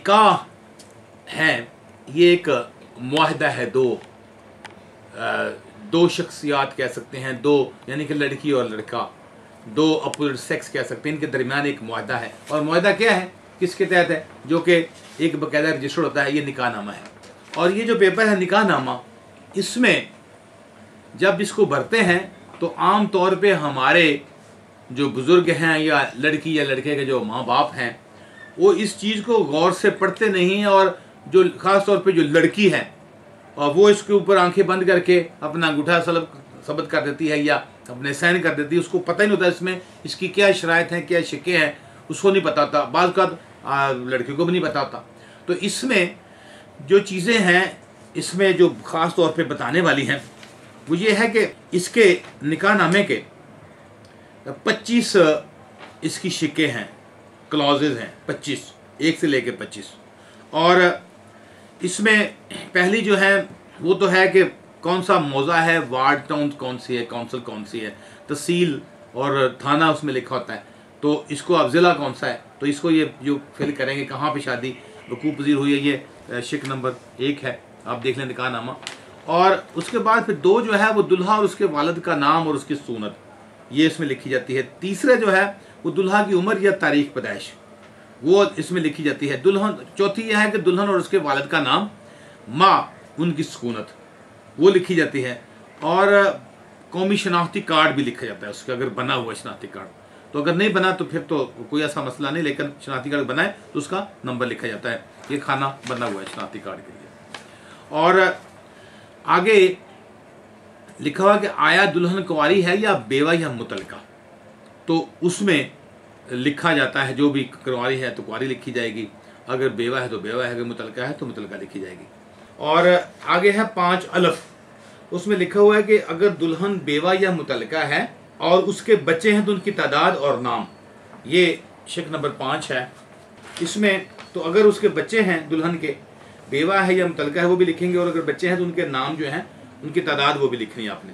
निकाह है ये एक मुआहदा है, दो शख्सियात कह सकते हैं, दो यानी कि लड़की और लड़का, दो अपोजिट सेक्स कह सकते हैं, इनके दरमियान एक मुआहदा है। और मुआहदा क्या है, किसके तहत है, जो कि एक बाकायदा रजिस्टर होता है, ये निकाहनामा है। और ये जो पेपर है निकाहनामा, इसमें जब इसको भरते हैं तो आम तौर पे हमारे जो बुज़ुर्ग हैं या लड़की या लड़के के जो माँ बाप हैं वो इस चीज़ को गौर से पढ़ते नहीं हैं, और जो ख़ास तौर पे जो लड़की है और वो इसके ऊपर आंखें बंद करके अपना अंगूठा सबत कर देती है या अपने साइन कर देती है, उसको पता ही नहीं होता इसमें इसकी क्या शराइत हैं, क्या शिक्के हैं, उसको नहीं पता होता, बाज़ का लड़की को भी नहीं पता होता। तो इसमें जो चीज़ें हैं इसमें जो ख़ास तौर पे बताने वाली हैं वो ये है कि इसके निकाहनामे के 25 इसकी शिक्के हैं, क्लॉजेज हैं 25, 1 से लेके 25। और इसमें पहली जो है वो तो है कि कौन सा मौज़ा है, वार्ड टाउन कौन सी है, काउंसिल कौन सी है, तहसील और थाना उसमें लिखा होता है। तो इसको अब ज़िला कौन सा है, तो इसको ये जो फिल करेंगे कहाँ पे शादी वकूफ़ पज़ीर हुई है, ये शिक नंबर 1 है, आप देख लें निकाहनामा। और उसके बाद फिर 2 जो है वो दुल्हा और उसके वालिद का नाम और उसकी सूनत, ये इसमें लिखी जाती है। तीसरा जो है वो दुल्हा की उम्र या तारीख पैदाइश, वो इसमें लिखी जाती है। दुल्हन, चौथी यह है कि दुल्हन और उसके वालिद का नाम, माँ, उनकी सुकूनत, वो लिखी जाती है। और कौमी शनाख्ती कार्ड भी लिखा जाता है उसका, अगर बना हुआ शनाख्ती कार्ड। तो अगर नहीं बना तो फिर तो कोई ऐसा मसला नहीं, लेकिन शनाख्ती कार्ड बनाए तो उसका नंबर लिखा जाता है, ये खाना बना हुआ है शनाख्ती कार्ड के लिए। और आगे लिखा हुआ कि आया दुल्हन कुंवारी है या बेवा या मुतलका, तो उसमें लिखा जाता है जो भी कुंवारी है तो कुंवारी लिखी जाएगी, अगर बेवा है तो बेवा है, अगर मुतलका है तो मुतलका लिखी जाएगी। और आगे है 5 अलफ, उसमें लिखा हुआ है कि अगर दुल्हन बेवा या मुतलका है और उसके बच्चे हैं तो उनकी तादाद और नाम, ये शिक नंबर 5 है। इसमें तो अगर उसके बच्चे हैं दुल्हन के, बेवा है या मुतलका है वो भी लिखेंगे, और अगर बच्चे हैं तो उनके नाम जो हैं उनकी तादाद वो भी लिखनी है आपने।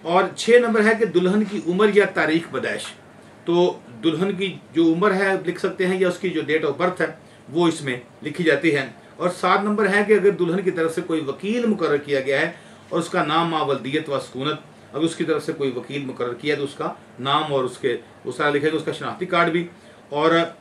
और 6 नंबर है कि दुल्हन की उम्र या तारीख पैदाइश, तो दुल्हन की जो उम्र है लिख सकते हैं या उसकी जो डेट ऑफ बर्थ है वो इसमें लिखी जाती है। और 7 नंबर है कि अगर दुल्हन की तरफ से कोई वकील मुकर्रर किया गया है और उसका नाम मावलदियत व सुकूनत, अगर उसकी तरफ से कोई वकील मुकर्रर किया तो उसका नाम और उसके वो सारा लिखेगा, उसका शनाख्ती कार्ड भी। और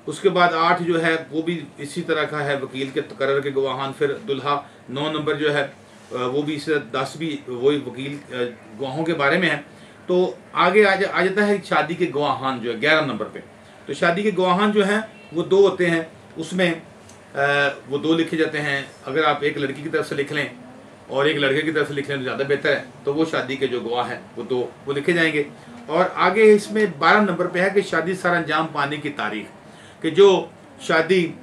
उसके बाद 8 जो है वो भी इसी तरह का है, वकील के तकर्रर के गवाहान। फिर दुल्हा 9 नंबर जो है वो भी, इससे 10 भी वही वकील गवाहों के बारे में है। तो आगे आ जाता है शादी के गवाहान जो है 11 नंबर पे। तो शादी के गवाहान जो हैं वो 2 होते हैं, उसमें वो 2 लिखे जाते हैं। अगर आप एक लड़की की तरफ से लिख लें और एक लड़के की तरफ से लिख लें तो ज़्यादा बेहतर है, तो वो शादी के जो गवाह हैं वो 2 वो लिखे जाएंगे। और आगे इसमें 12 नंबर पे है कि शादी सर अंजाम पाने की तारीख, कि जो शादी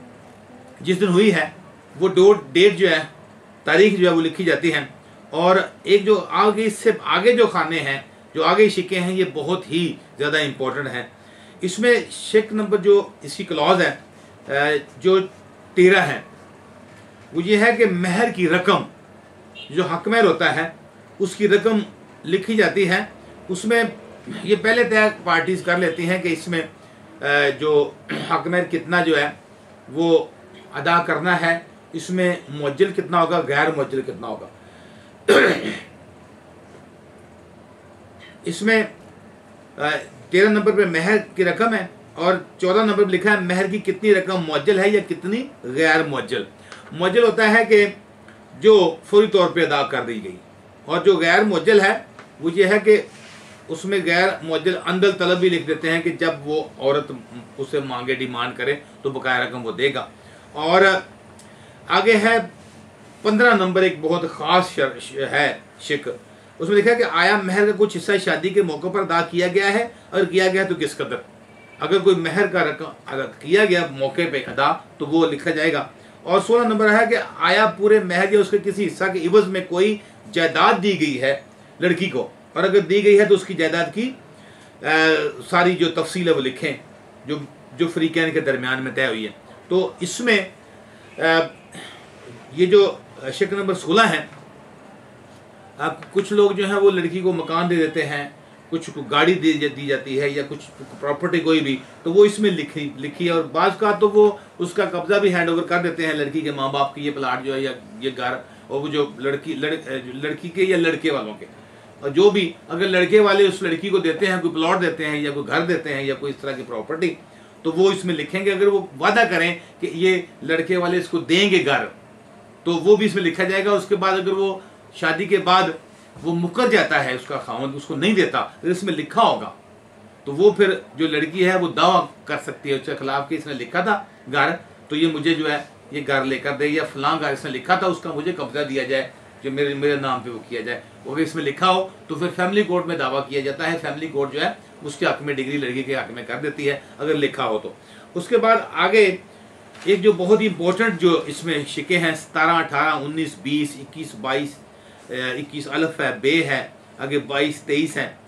जिस दिन हुई है वो डेट जो है, तारीख जो है वो लिखी जाती है। और एक जो आगे इससे आगे जो खाने हैं, जो आगे शिक्के हैं, ये बहुत ही ज़्यादा इम्पोर्टेंट हैं। इसमें शिक नंबर जो इसकी क्लॉज है जो 13 है, वो ये है कि महर की रकम, जो हकमहर होता है उसकी रकम लिखी जाती है। उसमें ये पहले तय पार्टीज कर लेती हैं कि इसमें जो हकमहर कितना जो है वो अदा करना है, इसमें मुअज्जल कितना होगा, गैर मुअज्जल कितना होगा। इसमें 13 नंबर पे महर की रकम है और 14 नंबर पे लिखा है महर की कितनी रकम मुअज्जल है या कितनी गैर मुअज्जल। मुअज्जल होता है कि जो फौरी तौर पे अदा कर दी गई, और जो गैर मुअज्जल है वो ये है कि उसमें गैर मुअज्जल अंदल तलब भी लिख देते हैं कि जब वो औरत उसे मांगे, डिमांड करे तो बकाया रकम वो देगा। और आगे है 15 नंबर, एक बहुत ख़ास है शिक, उसमें लिखा है कि आया महर का कुछ हिस्सा शादी के मौके पर अदा किया गया है, अगर किया गया तो किस कदर। अगर कोई महर का रकम अदा किया गया मौके पे अदा तो वो लिखा जाएगा। और 16 नंबर है कि आया पूरे महर या उसके किसी हिस्सा के इवज में कोई जायदाद दी गई है लड़की को, और अगर दी गई है तो उसकी जायदाद की सारी जो तफसील है वो लिखें जो फ़रीक़ैन के दरमियान में तय हुई है। तो इसमें ये जो शिक नंबर 16 है, अब कुछ लोग जो हैं वो लड़की को मकान दे देते हैं कुछ गाड़ी दी जाती है या कुछ प्रॉपर्टी कोई भी, तो वो इसमें लिखी है। और बाज़ का तो वो उसका कब्जा भी हैंड ओवर कर देते हैं लड़की के माँ बाप की, ये प्लाट जो है या ये घर, और वो जो लड़की के या लड़के वालों के, और जो भी अगर लड़के वाले उस लड़की को देते हैं, कोई प्लॉट देते हैं या कोई घर देते हैं या कोई इस तरह की प्रॉपर्टी, तो वो इसमें लिखेंगे। अगर वो वादा करें कि ये लड़के वाले इसको देंगे घर, तो वो भी इसमें लिखा जाएगा। उसके बाद अगर वो शादी के बाद वो मुकर जाता है, उसका खावंद उसको नहीं देता, अगर इसमें लिखा होगा, तो वो फिर जो लड़की है वो दावा कर सकती है उसके खिलाफ कि इसने लिखा था घर, तो ये मुझे जो है ये घर लेकर दे, या फलां घर इसने लिखा था उसका मुझे कब्जा दिया जाए, जो मेरे नाम पे वो किया जाए। अगर इसमें लिखा हो तो फिर फैमिली कोर्ट में दावा किया जाता है। फैमिली कोर्ट जो है उसके हक में डिग्री लड़की के हक में कर देती है अगर लिखा हो तो। उसके बाद आगे एक जो बहुत ही इंपॉर्टेंट जो इसमें शिके हैं 17, 18, 19, 20, 21, 22, 21 अल्फ है, बे है, आगे 22, 23 है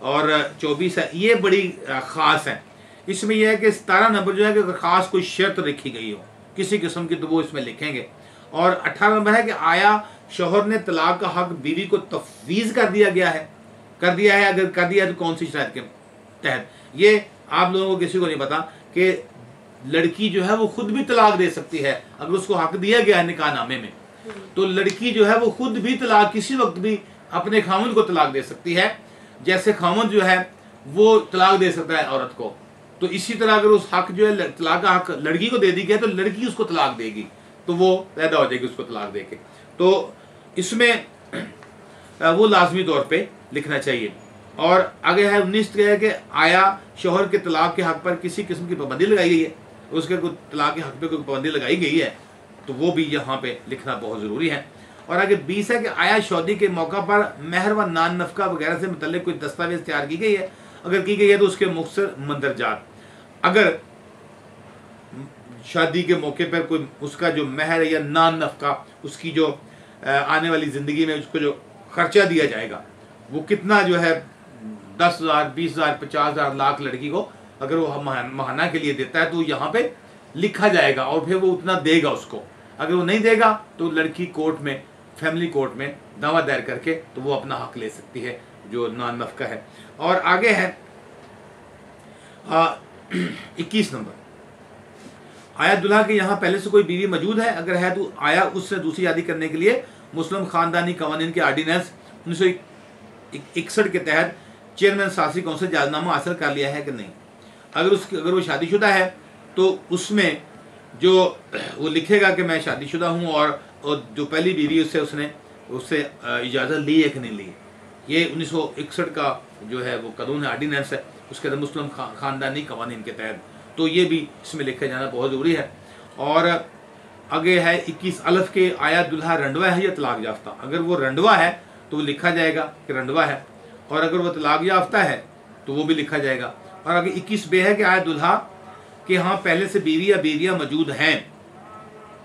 और 24 है। ये बड़ी ख़ास है। इसमें यह है कि 17 नंबर जो है कि ख़ास कोई शर्त रखी गई हो किसी किस्म की, तो वो इसमें लिखेंगे। और 18 नंबर है कि आया शौहर ने तलाक का हक बीवी को तफवीज़ कर दिया है, अगर कर दिया है तो कौन सी शर्त के तहत। ये आप लोगों को किसी को नहीं पता कि लड़की जो है वो खुद भी तलाक दे सकती है अगर उसको हक दिया गया है निकाहनामे में, तो लड़की जो है वो खुद भी तलाक किसी वक्त भी अपने खामन को तलाक दे सकती है, जैसे खामन जो है वो तलाक दे सकता है औरत को। तो इसी तरह अगर उस हक जो है तलाक का हक लड़की को दे दी गया तो लड़की उसको तलाक देगी, तो वो पैदा हो जाएगी उसको तलाक दे के। तो इसमें वो लाजमी तौर पे लिखना चाहिए। और आगे है 19 है कि आया शौहर के तलाक के हक पर किसी किस्म की पाबंदी लगाई गई है, उसके कोई तलाक के हक पे कोई पाबंदी लगाई गई है, तो वो भी यहाँ पे लिखना बहुत ज़रूरी है। और आगे 20 है कि आया शादी के मौका पर महर व नान नफका वगैरह से मुतल्लिक कोई दस्तावेज तैयार की गई है, अगर की गई है तो उसके मुख्तसर मंदरजात। अगर शादी के मौके पर कोई उसका जो महर या नान नफका, उसकी जो आने वाली ज़िंदगी में उसको जो खर्चा दिया जाएगा वो कितना जो है 10,000, 20,000, 50,000, लाख लड़की को अगर वो महाना के लिए देता है तो यहाँ पे लिखा जाएगा और फिर वो उतना देगा उसको। अगर वो नहीं देगा तो लड़की कोर्ट में, फैमिली कोर्ट में दावा दायर करके तो वो अपना हक ले सकती है जो नान नफका है। और आगे है 21 नंबर, आया दुल्हा के यहाँ पहले से कोई बीवी मौजूद है, अगर है तो आया उससे दूसरी शादी करने के लिए मुस्लिम खानदानी कवानीन के आर्डिनेंस 1961 के तहत चेयरमैन सासी कौंसिल इजाज़तनामा हासिल कर लिया है कि नहीं। अगर वो शादीशुदा है तो उसमें जो वो लिखेगा कि मैं शादीशुदा हूँ और जो पहली बीवी उससे इजाज़त ली है कि नहीं ली। ये 1961 का जो है वो कानून है, आर्डिनेंस है, उसके अंदर मुस्लिम खानदानी कवानीन के तहत, तो ये भी इसमें लिखा जाना बहुत ज़रूरी है। और आगे है 21 अल्फ के आया दुल्हा रंडवा है या तलाक याफ्ता। अगर वो रंडवा है तो वो लिखा जाएगा कि रंडवा है, और अगर वो तलाक याफ्ता है तो वो भी लिखा जाएगा। और आगे 21 बे है कि आया दुल्हा के यहाँ पहले से बीवी या बीवियाँ मौजूद हैं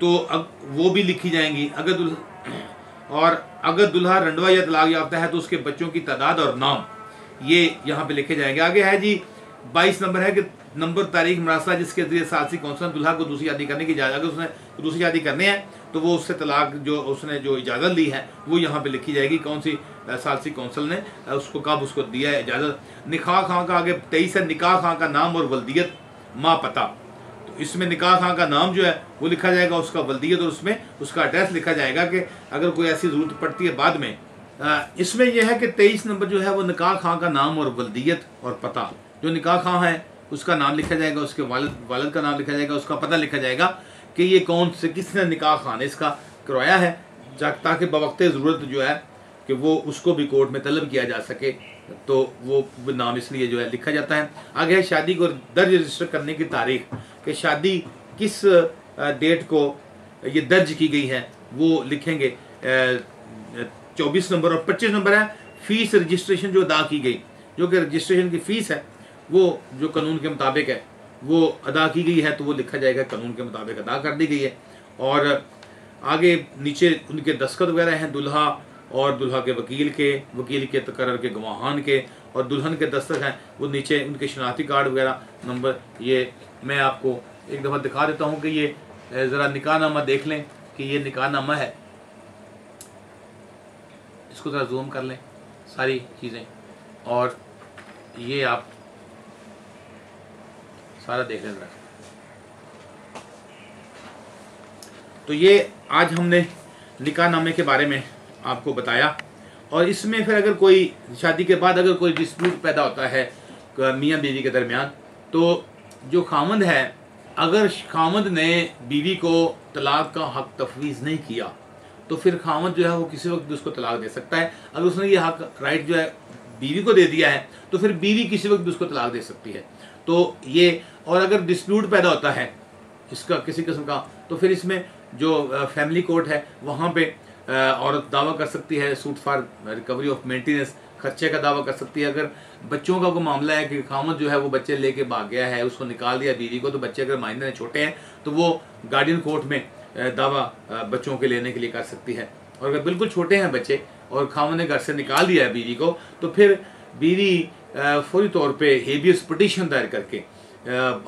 तो अब वो भी लिखी जाएंगी। अगर दुल्हा रंडवा या तलाक याफ्ता है तो उसके बच्चों की तादाद और नाम ये यहाँ पे लिखे जाएंगे। आगे है जी 22 नंबर है कि नंबर तारीख मरासला जिसके जरिए सालसी कौंसिल दुल्हा को दूसरी शादी करने की इजाज़त, अगर उसने दूसरी शादी करनी है तो वो उससे तलाक जो उसने जो इजाज़त ली है वो यहाँ पे लिखी जाएगी, कौन सी सालसी कौंसिल ने उसको कब उसको दिया है इजाज़त। निकाह खां का आगे 23 है, निकाह खां का नाम और वल्दियत माँ पता। तो इसमें निकाह खां का नाम जो है वो लिखा जाएगा, उसका वल्दियत और उसमें उसका एड्रेस लिखा जाएगा कि अगर कोई ऐसी ज़रूरत पड़ती है बाद में। इसमें यह है कि 23 नंबर जो है वो निकाह खां का नाम और वल्दियत और पता, जो निकाह खां है उसका नाम लिखा जाएगा, उसके वालिद का नाम लिखा जाएगा, उसका पता लिखा जाएगा कि ये कौन से किसने निकाह खान इसका करवाया है, ताकि बवक्त ज़रूरत जो है कि वो उसको भी कोर्ट में तलब किया जा सके, तो वो नाम इसलिए जो है लिखा जाता है। आगे है शादी को दर्ज रजिस्टर करने की तारीख, कि शादी किस डेट को ये दर्ज की गई है वो लिखेंगे। 24 नंबर और 25 नंबर है फीस रजिस्ट्रेशन जो अदा की गई, जो कि रजिस्ट्रेशन की फ़ीस है वो जो कानून के मुताबिक है वो अदा की गई है, तो वो लिखा जाएगा कानून के मुताबिक अदा कर दी गई है। और आगे नीचे उनके दस्तखत वगैरह हैं दुल्हा और दुल्हा के वकील के तकर्रर के गवाहान के, और दुल्हन के दस्तखत हैं वो नीचे उनके शनाख्ती कार्ड वगैरह नंबर। ये मैं आपको एक दफ़ा दिखा देता हूँ कि ये ज़रा निकाहनामा देख लें कि ये निकाहनामा है, इसको ज़रा जूम कर लें सारी चीज़ें। और ये आप सारा देख लेना। तो ये आज हमने निकाहनामे के बारे में आपको बताया। और इसमें फिर अगर कोई शादी के बाद अगर कोई डिस्प्यूट पैदा होता है मियाँ बीवी के दरमियान, तो जो खामद है, अगर खामद ने बीवी को तलाक का हक तफवीज़ नहीं किया तो फिर खामद जो है वो किसी वक्त भी उसको तलाक दे सकता है। अगर उसने ये हक राइट जो है बीवी को दे दिया है तो फिर बीवी किसी वक्त भी उसको तलाक दे सकती है। तो ये, और अगर डिस्प्यूट पैदा होता है इसका किसी किस्म का, तो फिर इसमें जो फैमिली कोर्ट है वहाँ पे औरत दावा कर सकती है suit for recovery of maintenance, खर्चे का दावा कर सकती है। अगर बच्चों का कोई मामला है कि खामद जो है वो बच्चे लेके भाग गया है, उसको निकाल दिया बीवी को, तो बच्चे अगर मायने में छोटे हैं तो वो गार्डियन कोर्ट में दावा बच्चों के लेने के लिए कर सकती है। और अगर बिल्कुल छोटे हैं बच्चे और खामद ने घर से निकाल दिया है बीवी को, तो फिर बीवी फौरी तौर पे हेबियस पिटीशन दायर करके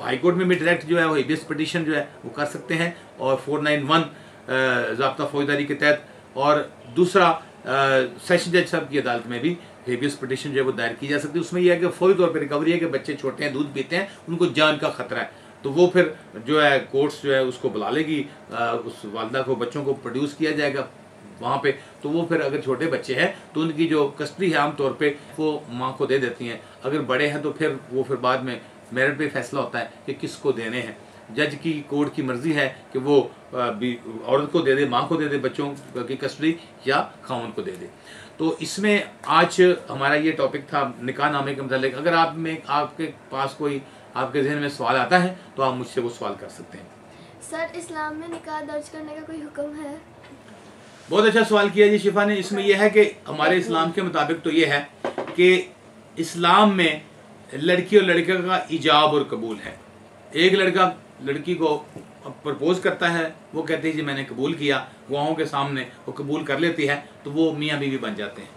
हाई कोर्ट में भी डायरेक्ट जो है वो हेबियस पिटीशन जो है वो कर सकते हैं, और 491 ज़ाब्ता फौजदारी के तहत, और दूसरा सेशन जज साहब की अदालत में भी हेबियस पिटीशन जो है वो दायर की जा सकती है। उसमें यह है कि फौरी तौर पर रिकवरी है कि बच्चे छोटे हैं, दूध पीते हैं, उनको जान का खतरा है, तो वो फिर जो है कोर्ट्स जो है उसको बुला लेगी, उस वालदा को बच्चों को प्रोड्यूस किया जाएगा वहाँ पे। तो वो फिर अगर छोटे बच्चे हैं तो उनकी जो कस्टडी है आमतौर पे वो माँ को दे देती हैं। अगर बड़े हैं तो फिर वो फिर बाद में मेरिट पे फैसला होता है कि किसको देने हैं। जज की कोर्ट की मर्जी है कि वो औरत को दे दे, माँ को दे दे बच्चों की कस्टडी, या खामन को दे दे। तो इसमें आज हमारा ये टॉपिक था निकाहनामे के मतलब। अगर आप में आपके पास कोई आपके जहन में सवाल आता है तो आप मुझसे वो सवाल कर सकते हैं। सर, इस्लाम में निकाह दर्ज करने का कोई हुक्म है? बहुत अच्छा सवाल किया जी शिफा ने। इसमें यह है कि हमारे इस्लाम के मुताबिक तो ये है कि इस्लाम में लड़की और लड़के का इजाब और कबूल है। एक लड़का लड़की को प्रपोज करता है, वो कहते हैं जी मैंने कबूल किया, गवाहों के सामने वो कबूल कर लेती है, तो वो मियाँ बीवी बन जाते हैं।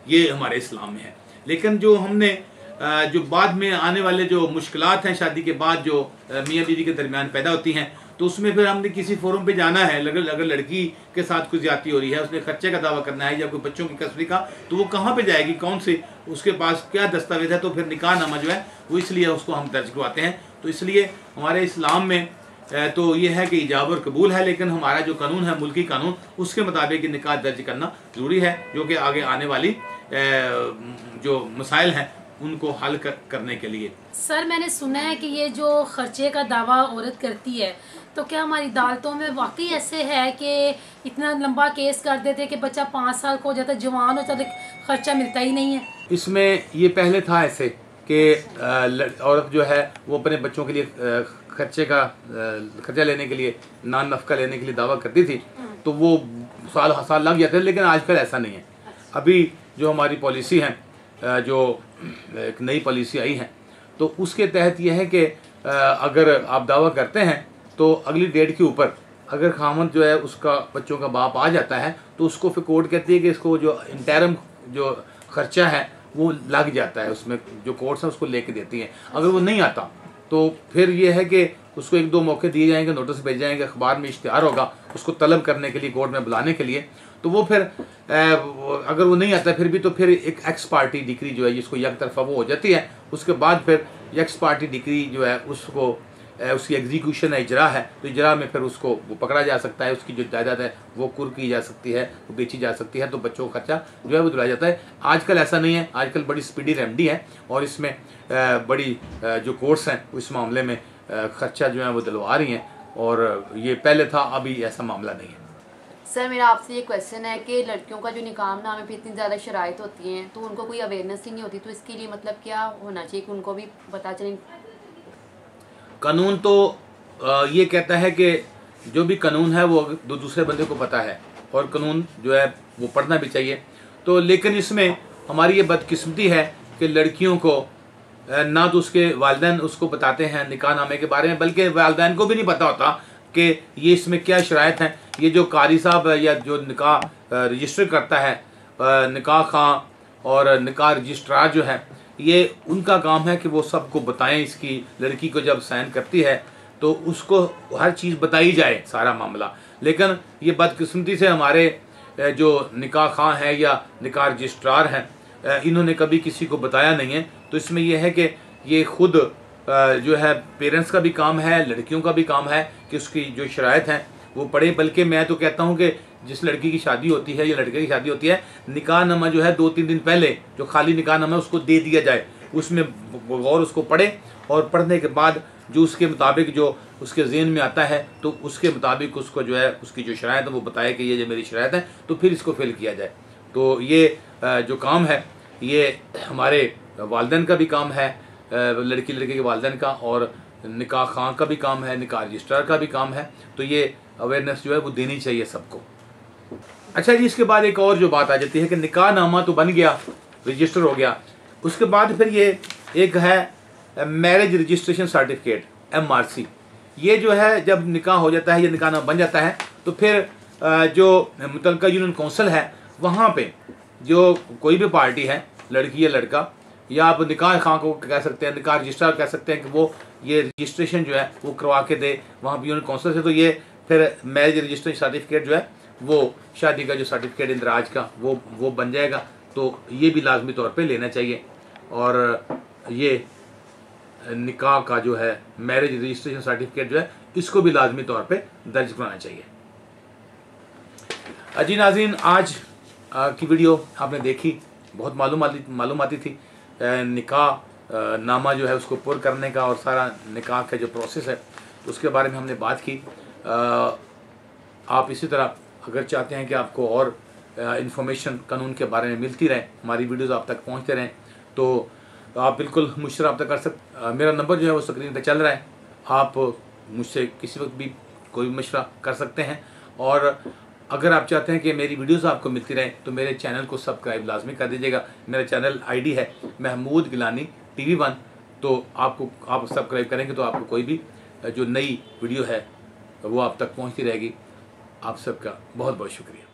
ये हमारे इस्लाम में है। लेकिन जो हमने जो बाद में आने वाले जो मुश्किलात हैं शादी के बाद जो मियाँ बीवी के दरमियान पैदा होती हैं, तो उसमें फिर हमने किसी फोरम पे जाना है, अगर लड़की के साथ कुछ ज्यादती हो रही है, उसने खर्चे का दावा करना है या कोई बच्चों की कस्टडी का, तो वो कहाँ पे जाएगी, कौन से उसके पास क्या दस्तावेज है, तो फिर निकाहनामा जो है वो इसलिए उसको हम दर्ज करवाते हैं। तो इसलिए हमारे इस्लाम में तो ये है कि इजाब और कबूल है, लेकिन हमारा जो कानून है मुल्की कानून, उसके मुताबिक निकाह दर्ज करना ज़रूरी है, जो कि आगे आने वाली जो मसाइल हैं उनको हल करने के लिए। सर, मैंने सुना है कि ये जो खर्चे का दावा औरत करती है, तो क्या हमारी अदालतों में वाकई ऐसे है कि इतना लंबा केस कर देते कि बच्चा 5 साल को हो जाता, जवान हो जाता, खर्चा मिलता ही नहीं है? इसमें ये पहले था ऐसे कि औरत जो है वो अपने बच्चों के लिए खर्चा लेने के लिए, नान नफका लेने के लिए दावा करती थी, तो वो साल लग जाते थे। लेकिन आजकल ऐसा नहीं है। अभी जो हमारी पॉलिसी है, जो एक नई पॉलिसी आई है, तो उसके तहत यह है कि अगर आप दावा करते हैं तो अगली डेट के ऊपर अगर खामद जो है उसका बच्चों का बाप आ जाता है, तो उसको फिर कोर्ट कहती है कि इसको जो इंटरम जो खर्चा है वो लग जाता है, उसमें जो कोर्ट्स हैं उसको लेके देती हैं। अगर वो नहीं आता तो फिर ये है कि उसको 1-2 मौके दिए जाएंगे, नोटिस भेजे जाएंगे, अखबार में इश्तिहार होगा उसको तलब करने के लिए, कोर्ट में बुलाने के लिए। तो वो फिर अगर वो नहीं आता फिर भी, तो फिर एक एक्स पार्टी डिक्री जो है जिसको एक तरफा वो हो जाती है, उसके बाद फिर एक्स पार्टी डिक्री जो है उसको उसकी एग्जीक्यूशन है, इजरा है, तो इजरा में फिर उसको वो पकड़ा जा सकता है, उसकी जो जायदाद है वो कुर की जा सकती है, वो बेची जा सकती है, तो बच्चों का खर्चा जो है वो दिलाया जाता है। आजकल ऐसा नहीं है, आजकल बड़ी स्पीडी रेमडी है और इसमें बड़ी जो कोर्ट्स हैं इस मामले में खर्चा जो है वो दिलवा रही हैं, और ये पहले था, अभी ऐसा मामला नहीं है। सर, मेरा आपसे ये क्वेश्चन है कि लड़कियों का जो निकाहनामे पे इतनी ज़्यादा शराइत होती हैं, तो उनको कोई अवेयरनेस ही नहीं होती, तो इसके लिए मतलब क्या होना चाहिए कि उनको भी पता चले? कानून तो ये कहता है कि जो भी कानून है वो दूसरे बंदे को पता है, और कानून जो है वो पढ़ना भी चाहिए। तो लेकिन इसमें हमारी ये बदकिस्मती है कि लड़कियों को ना तो उसके वालिदैन उसको बताते हैं निकाहनामे के बारे में, बल्कि वालिदैन को भी नहीं पता होता कि ये इसमें क्या शराइत हैं। ये जो कारी साहब या जो निकाह रजिस्टर करता है, निकाह खां और निकाह रजिस्ट्रार जो है, ये उनका काम है कि वो सबको बताएं। इसकी लड़की को जब साइन करती है तो उसको हर चीज़ बताई जाए, सारा मामला। लेकिन ये बदकिस्मती से हमारे जो निकाह खां हैं या निकाह रजिस्ट्रार हैं इन्होंने कभी किसी को बताया नहीं है। तो इसमें यह है कि ये खुद जो है पेरेंट्स का भी काम है, लड़कियों का भी काम है कि उसकी जो शराइत हैं वो पढ़े। बल्कि मैं तो कहता हूँ कि जिस लड़की की शादी होती है या लड़के की शादी होती है, निकाहनामा जो है 2-3 दिन पहले जो खाली निकाहनामा है उसको दे दिया जाए, उसमें गौर उसको पढ़े और पढ़ने के बाद जो उसके मुताबिक जो उसके ज़हन में आता है तो उसके मुताबिक उसको जो है उसकी जो शराइत है वो बताए कि ये जो मेरी शराइत है, तो फिर इसको फिल किया जाए। तो ये जो काम है ये हमारे वालिदैन का भी काम है, लड़की लड़के के वालिदैन का, और निकाह खां का भी काम है, निकाह रजिस्ट्रार का भी काम है। तो ये अवेयरनेस जो है वो देनी चाहिए सबको। अच्छा जी, इसके बाद एक और जो बात आ जाती है कि निकाहनामा तो बन गया, रजिस्टर हो गया, उसके बाद फिर ये एक है मैरिज रजिस्ट्रेशन सर्टिफिकेट MRC। ये जो है जब निकाह हो जाता है या निकाहनामा बन जाता है तो फिर जो मुतल्लिका यूनियन काउंसिल है वहाँ पे जो कोई भी पार्टी है, लड़की या लड़का, या आप निकाह खां को कह सकते हैं, निकाह रजिस्ट्रार कह सकते हैं कि वो ये रजिस्ट्रेशन जो है वो करवा के दे वहाँ पर यूनियन काउंसिल से। तो ये फिर मैरिज रजिस्ट्रेशन सर्टिफिकेट जो है वो शादी का जो सर्टिफिकेट इंदराज का वो बन जाएगा। तो ये भी लाजमी तौर पे लेना चाहिए। और ये निकाह का जो है मैरिज रजिस्ट्रेशन सर्टिफिकेट जो है इसको भी लाजमी तौर पे दर्ज कराना चाहिए। जी नाज़रीन, आज की वीडियो आपने देखी, बहुत मालूमाती थी। निकाह नामा जो है उसको पुर करने का और सारा निकाह का जो प्रोसेस है उसके बारे में हमने बात की। आप इसी तरह अगर चाहते हैं कि आपको और इन्फॉर्मेशन कानून के बारे में मिलती रहे, हमारी वीडियोज़ आप तक पहुँचते रहें, तो आप बिल्कुल मुझसे रब्ता कर सकते। मेरा नंबर जो है वो स्क्रीन पे चल रहा है, आप मुझसे किसी वक्त भी कोई भी मशवरा कर सकते हैं। और अगर आप चाहते हैं कि मेरी वीडियोस आपको मिलती रहें तो मेरे चैनल को सब्सक्राइब लाजमी कर दीजिएगा। मेरा चैनल ID है महमूद गिलानी TV1। तो आप सब्सक्राइब करेंगे तो आपको कोई भी जो नई वीडियो है वो आप तक पहुँचती रहेगी। आप सबका बहुत बहुत शुक्रिया।